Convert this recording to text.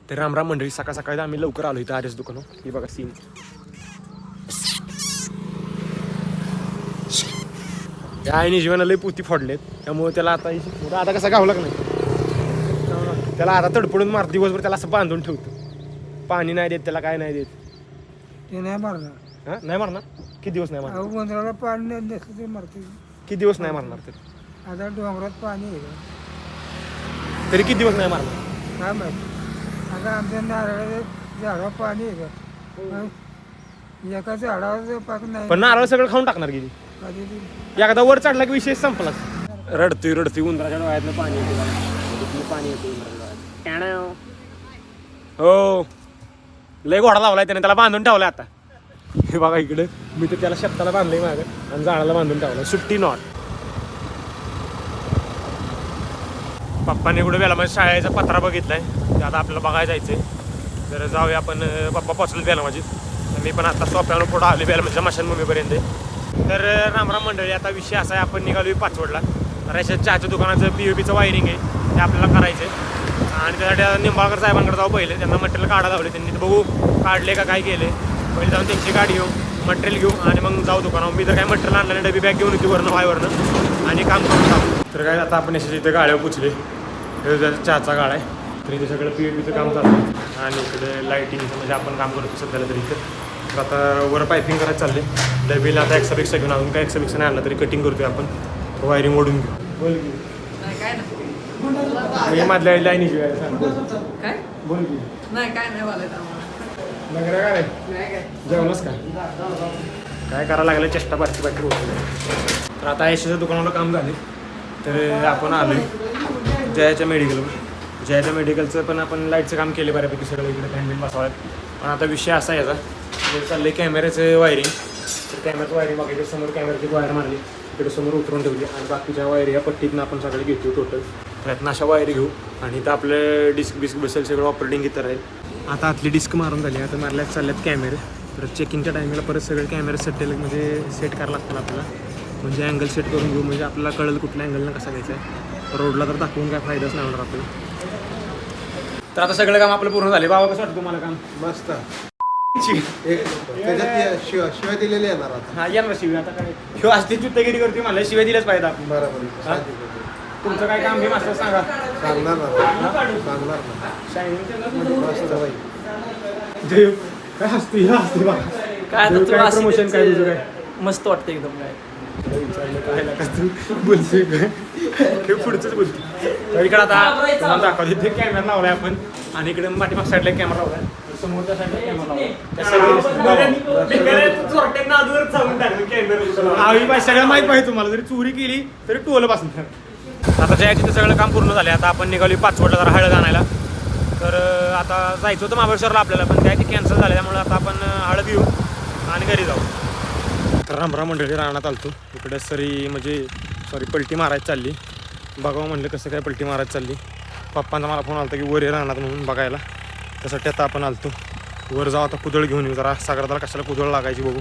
तर रामराम मंडळी, सकाळ सकाळी आम्ही लवकर आलो इथं आर्यस दुकान. ही बघा सीन. या आईने जीवनाला लई पोती फोडलेत, त्यामुळे त्याला आता कसा गावला का नाही, त्याला आता तडपडून मार. दिवसभर त्याला असं बांधून ठेवतो. पाणी नाही देत त्याला, काय नाही देत. ते नाही मारणार. हा नाही मारणार. किती दिवस नाही मारणार? गोंधळाला पाणी नाही नसलं ते मरते. किती दिवस नाही मारणार तरी? आता डोंगरात पाणी आहे का? तरी किती दिवस नाही मारणार? काय माहिती. आता आमच्या नारळाच्या झाडावर पाणी आहे का? एका झाडावर पाक नाही. पण नारळ सगळं खाऊन टाकणार किती? कधी एकदा वर चढला की विषय संपला. रडतोय उंदराच्या डोळ्यातनं पाणी येते. पाणी येते उंदराच्या डोळ्यात. हो, लय घोडा लावलाय त्याने, त्याला बांधून ठेवलाय आता. हे बघा इकडे मी तर त्याला शेपटाला बांधलंय मागं आणि झाडाला बांधून ठेवलाय. सुट्टी नॉट. पप्पाने कुठे बेलामाची शाळेचा पत्रा बघितलाय, ते आता आपल्याला बघायला जायचंय. जर जाऊया आपण. पप्पा पोचले बेलामाची, मी पण आता सोप्यावर पुढं आले बेलामाच्या मशानभूमीपर्यंत. तर रामराम मंडळी, आता विषय असा आहे, आपण निघालो पाचवडला. तर अशा चहाच्या दुकानाचं POPचं वायरिंग आहे, ते आपल्याला करायचं आहे. आणि त्यासाठी निंबाळकर साहेबांकडे जाऊ पहिले. त्यांना मटेरियल काढा लावले, त्यांनी बघू काढले का काय केले. पहिले जाऊन त्यांची गाडी घेऊ, मटेरियल घेऊ आणि मग जाऊ दुकानावर. मी तर काय मटेरियल आणलं, डबी बॅग घेऊन होती वरनं वायवरनं आणि काम करून टाकू. तर काय आता आपण अशा इथे गाड्यावर पुचले. चहाचा गाळा आहे, तर इथे सगळं POPचं काम चालू आहे. आणि इकडे लाईटिंगचं म्हणजे आपण काम करतो सध्याला तरी इथं. तर आता वर पायपिंग करायचं चालले. डबीला आता एक्सा घेऊन, अजून काय एक्सा नाही आणला तरी कटिंग करतोय आपण. वायरिंग ओढून घेऊ. बोल की मी मधल्या लाईनी घेऊया काय बोल की. नाही काय नाही बोलायचं लग्न काय काय जेवणच काय करायला लागलं, चेष्टा बारकी होत. तर आता ऐशीच्या दुकानाला काम झाले. तर आपण आलो जयाच्या मेडिकलवर. जयाच्या मेडिकलचं पण आपण लाईटचं काम केले बऱ्यापैकी सगळं. इकडे फॅन बसवायला. पण आता विषय असा आहे याचा, चाललं कॅमेऱ्याचं वायरिंग. तर कॅमेऱ्याचं वायरिंग बघा, इकडे समोर कॅमेऱ्याची वायर मारली, इकडे समोर उतरून ठेवली आणि बाकीच्या वायरी या पट्टीतनं आपण सगळे घेतो टोटल. त्यातनं अशा वायरी घेऊ आणि इथं आपलं डिस्क बसेल, सगळं ऑपरेटिंग इथं राहील. आता आतली डिस्क मारून झाली, आता मारल्यात चालल्यात कॅमेरे. तर चेकिंगच्या टायमिंगला परत सगळे कॅमेरे म्हणजे सेट करायला लागतात आपल्याला. म्हणजे अँगल सेट करून घेऊ, म्हणजे आपल्याला कळेल कुठल्या अँगलनं कसा घ्यायचा आहे. रोडला तर दाखवून काय फायदाच नाही होणार आपल्याला. तर आता सगळं काम आपलं पूर्ण झाले. बाबा कसं वाटतं तुम्हाला काम? मस्त. शिवाय दिलेले येणार आता. हा या ना शिवाय. आता काय शिवाय असते चुत्तगिरी करते, मला शिवाय दिल्याच पाहिजे आपण. बरोबर. तुमचं काय काम बी मास्टर सांगा. सांगणार ना. मस्त बाई. देव काय असते बघा. काय आता देव तू काय अशी प्रमोशन काय तुझं काय? मस्त वाटतं एकदम. काय बोलतोय काय पुढचंच बोलतो. तर इकडे आता तुम्हाला दाखवतो, इथे कॅमेरा लावलाय आपण आणि इकडे पाठीमाग साईडला कॅमेरा लावलाय, समोरच्या साईडला कॅमेरा लावलाय. सगळं माहित पाहिजे तुम्हाला. जरी चोरी केली तरी टोल बसणार. आता जयाचं सगळं काम पूर्ण झालं. आता आपण निघालो पाचवडला जरा हळद आणायला. तर आता जायचं होतं महाबळेश्वरला आपल्याला, पण काय ते कॅन्सल झालं. त्यामुळे आता आपण हळद घेऊ आणि घरी जाऊ. तर रामराम मंडळी, रानात आलतो. इकडे सॉरी पलटी मारायची चालली. बघावं म्हणलं कसं काय पलटी मारायची चालली. पप्पांचा मला फोन आला की वर आहे रानात म्हणून बघायला. त्यासाठी आता आपण आलतो वर. जाऊ आता कुदळ घेऊन येऊ. जरा सागराला कशाला कुदळ लागायची बघू.